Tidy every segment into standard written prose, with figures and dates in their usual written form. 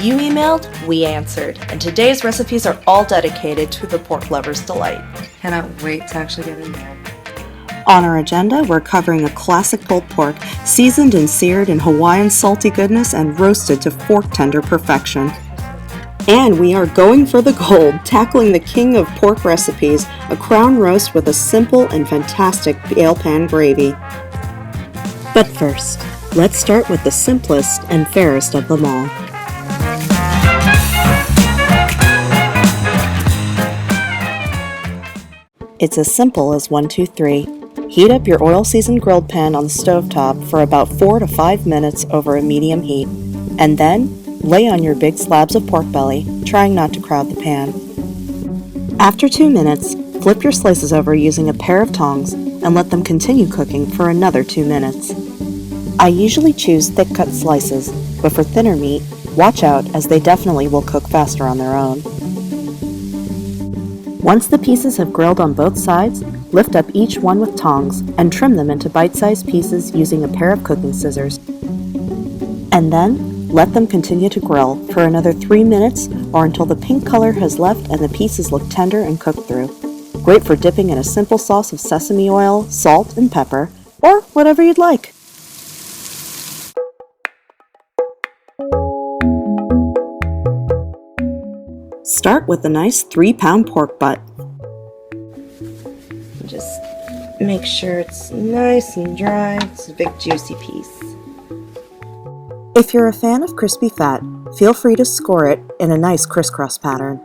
You emailed, we answered, and today's recipes are all dedicated to the pork lover's delight. Cannot wait to actually get in there. On our agenda, we're covering a classic pulled pork, seasoned and seared in Hawaiian salty goodness and roasted to fork tender perfection. And we are going for the gold, tackling the king of pork recipes, a crown roast with a simple and fantastic ale pan gravy. But first, let's start with the simplest and fairest of them all. It's as simple as 1, 2, 3. Heat up your oil-seasoned grilled pan on the stovetop for about 4 to 5 minutes over a medium heat, and then lay on your big slabs of pork belly, trying not to crowd the pan. After 2 minutes, flip your slices over using a pair of tongs and let them continue cooking for another 2 minutes. I usually choose thick-cut slices, but for thinner meat, watch out as they definitely will cook faster on their own. Once the pieces have grilled on both sides, lift up each one with tongs and trim them into bite-sized pieces using a pair of cooking scissors. And then, let them continue to grill for another 3 minutes or until the pink color has left and the pieces look tender and cooked through. Great for dipping in a simple sauce of sesame oil, salt, and pepper, or whatever you'd like. Start with a nice 3-pound pork butt. Just make sure it's nice and dry. It's a big juicy piece. If you're a fan of crispy fat, feel free to score it in a nice crisscross pattern.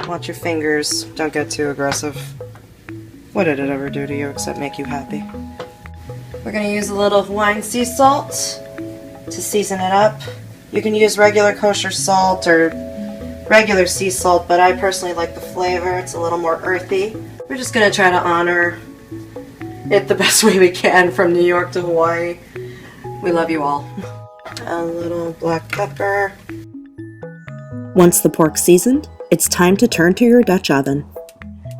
Watch your fingers, don't get too aggressive. What did it ever do to you except make you happy? We're going to use a little Hawaiian sea salt to season it up. You can use regular kosher salt or regular sea salt, but I personally like the flavor. It's a little more earthy. We're just going to try to honor it the best way we can from New York to Hawaii. We love you all. A little black pepper. Once the pork's seasoned, it's time to turn to your Dutch oven.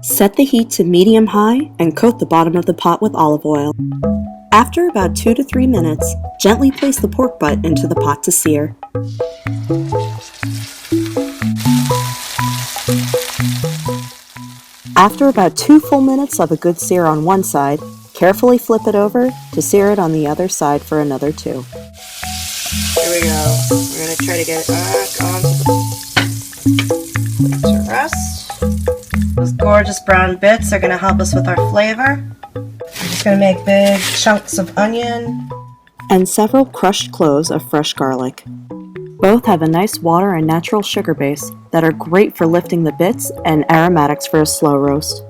Set the heat to medium-high and coat the bottom of the pot with olive oil. After about 2 to 3 minutes, gently place the pork butt into the pot to sear. After about 2 full minutes of a good sear on one side, carefully flip it over to sear it on the other side for another 2. Here we go. We're going to try to get it back onto the rest. Those gorgeous brown bits are going to help us with our flavor. I'm just going to make big chunks of onion. And several crushed cloves of fresh garlic. Both have a nice water and natural sugar base that are great for lifting the bits and aromatics for a slow roast.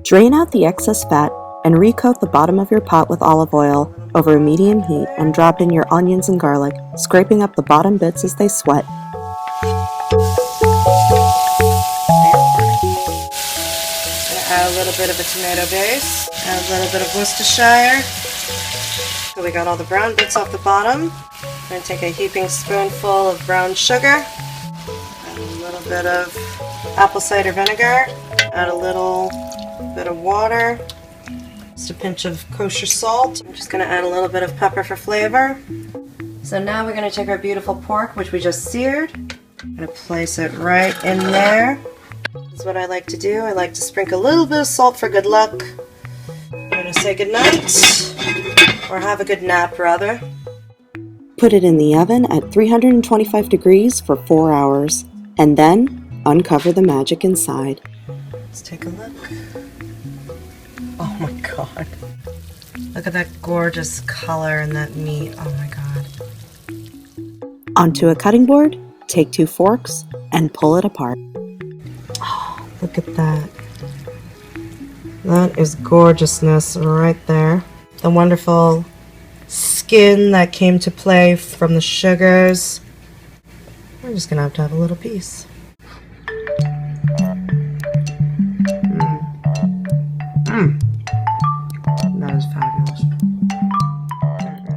Drain out the excess fat and recoat the bottom of your pot with olive oil over a medium heat and drop in your onions and garlic, scraping up the bottom bits as they sweat. Add a little bit of a tomato base, add a little bit of Worcestershire. So we got all the brown bits off the bottom. I'm going to take a heaping spoonful of brown sugar, add a little bit of apple cider vinegar, add a little bit of water, just a pinch of kosher salt. I'm just going to add a little bit of pepper for flavor. So now we're going to take our beautiful pork, which we just seared. I'm going to place it right in there. This is what I like to do. I like to sprinkle a little bit of salt for good luck. I'm going to say goodnight, or have a good nap rather. Put it in the oven at 325 degrees for 4 hours, and then uncover the magic inside. Let's take a look. Oh my god. Look at that gorgeous color and that meat. Oh my god. Onto a cutting board, take 2 forks, and pull it apart. Oh, look at that. That is gorgeousness right there. The wonderful skin that came to play from the sugars. We're just gonna have to have a little piece. That is fabulous.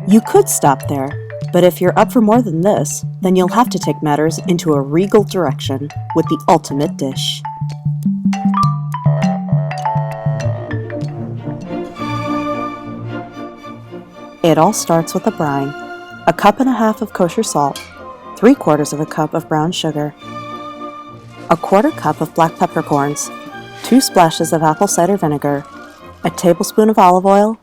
You could stop there, but if you're up for more than this, then you'll have to take matters into a regal direction with the ultimate dish. It all starts with a brine, a cup and a half of kosher salt, 3/4 of a cup of brown sugar, 1/4 cup of black peppercorns, 2 splashes of apple cider vinegar, a tablespoon of olive oil,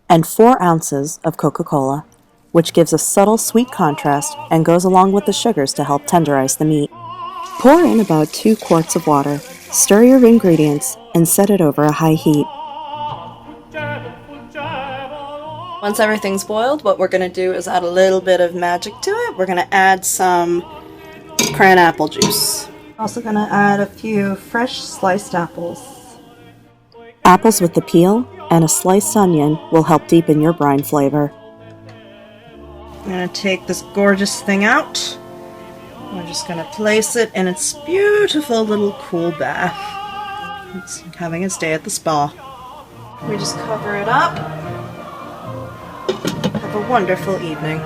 and 4 ounces of Coca-Cola, which gives a subtle sweet contrast and goes along with the sugars to help tenderize the meat. Pour in about 2 quarts of water, stir your ingredients, and set it over a high heat. Once everything's boiled, what we're going to do is add a little bit of magic to it. We're going to add some cran apple juice. Also going to add a few fresh sliced apples. Apples with the peel and a sliced onion will help deepen your brine flavor. I'm going to take this gorgeous thing out. We're just going to place it in its beautiful little cool bath. It's having its day at the spa. We just cover it up. Have a wonderful evening.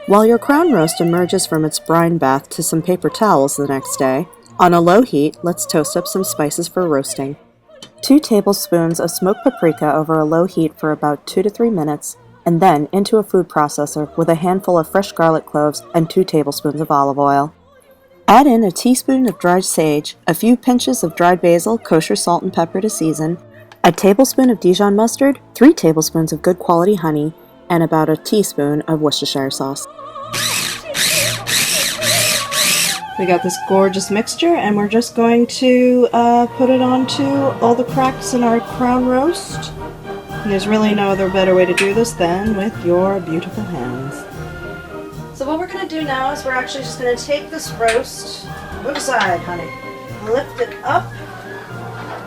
While your crown roast emerges from its brine bath to some paper towels the next day, on a low heat, let's toast up some spices for roasting. 2 tablespoons of smoked paprika over a low heat for about 2 to 3 minutes, and then into a food processor with a handful of fresh garlic cloves and 2 tablespoons of olive oil. Add in a teaspoon of dried sage, a few pinches of dried basil, kosher salt and pepper to season, a tablespoon of Dijon mustard, 3 tablespoons of good quality honey, and about a teaspoon of Worcestershire sauce. We got this gorgeous mixture, and we're just going to put it onto all the cracks in our crown roast. And there's really no other better way to do this than with your beautiful hands. So what we're going to do now is we're actually just going to take this roast, move aside, honey, lift it up,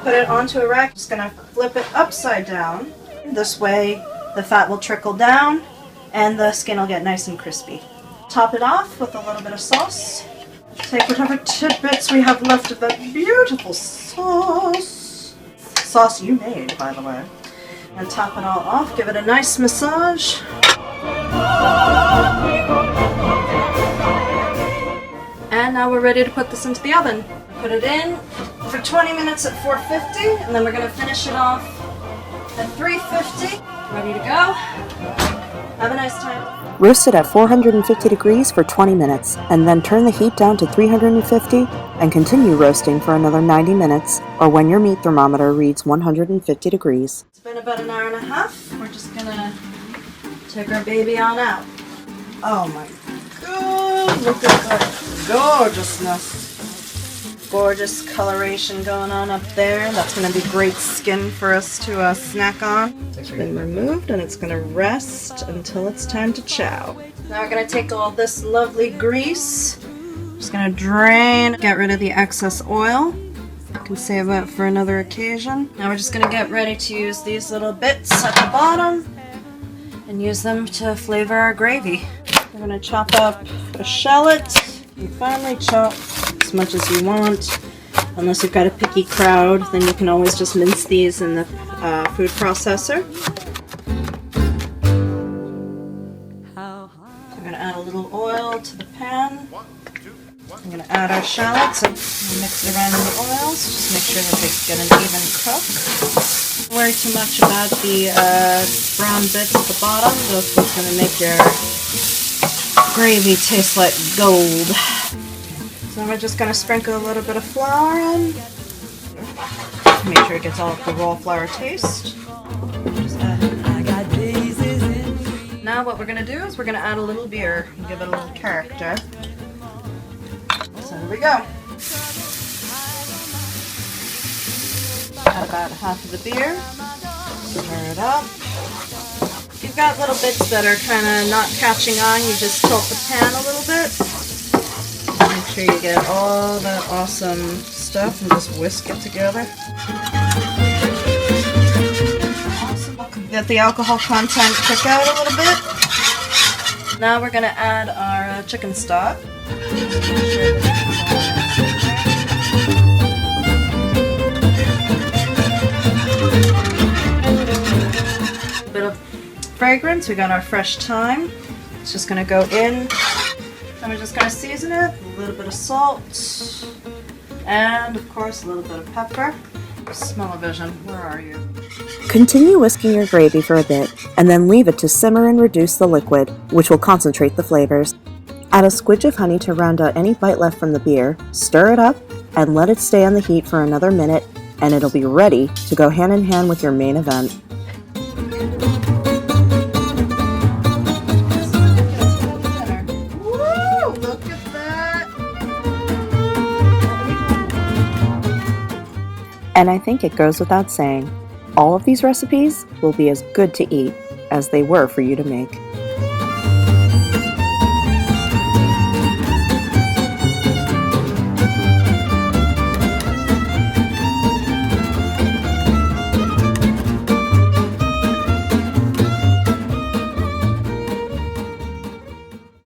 put it onto a rack. Just going to flip it upside down. This way the fat will trickle down and the skin will get nice and crispy. Top it off with a little bit of sauce. Take whatever tidbits we have left of that beautiful sauce. Sauce you made, by the way. And top it all off. Give it a nice massage. And now we're ready to put this into the oven. Put it in for 20 minutes at 450, and then we're going to finish it off at 350. Ready to go. Have a nice time. Roast it at 450 degrees for 20 minutes, and then turn the heat down to 350 and continue roasting for another 90 minutes, or when your meat thermometer reads 150 degrees. It's been about an hour and a half. We're just gonna take our baby on out. Oh my god, look at that gorgeousness. Gorgeous coloration going on up there. That's going to be great skin for us to snack on. It's been removed and it's going to rest until it's time to chow. Now we're going to take all this lovely grease. Just going to drain, get rid of the excess oil. You can save that for another occasion. Now we're just going to get ready to use these little bits at the bottom and use them to flavor our gravy. We're going to chop up a shallot and finely chop as much as you want. Unless you've got a picky crowd, then you can always just mince these in the food processor. We're going to add a little oil to the pan. I'm going to add our shallots and mix it around in the oil, so just make sure that they get an even cook. Don't worry too much about the brown bits at the bottom. That's what's going to make your gravy taste like gold. So then we're just going to sprinkle a little bit of flour in. Make sure it gets all of the raw flour taste. Just add it. Now what we're going to do is we're going to add a little beer and give it a little character. So there we go. Add about half of the beer. Stir it up. If you've got little bits that are kind of not catching on, you just tilt the pan a little bit. Make sure you get all that awesome stuff and just whisk it together. Get the alcohol content cook out a little bit. Now we're going to add our chicken stock. A bit of fragrance. We got our fresh thyme. It's just going to go in. And we're just going to season it. A little bit of salt. And of course a little bit of pepper. Smell-o-vision, where are you? Continue whisking your gravy for a bit, and then leave it to simmer and reduce the liquid, which will concentrate the flavors. Add a squidge of honey to round out any bite left from the beer, stir it up, and let it stay on the heat for another minute, and it'll be ready to go hand in hand with your main event. Woo! Look at that! And I think it goes without saying, all of these recipes will be as good to eat as they were for you to make.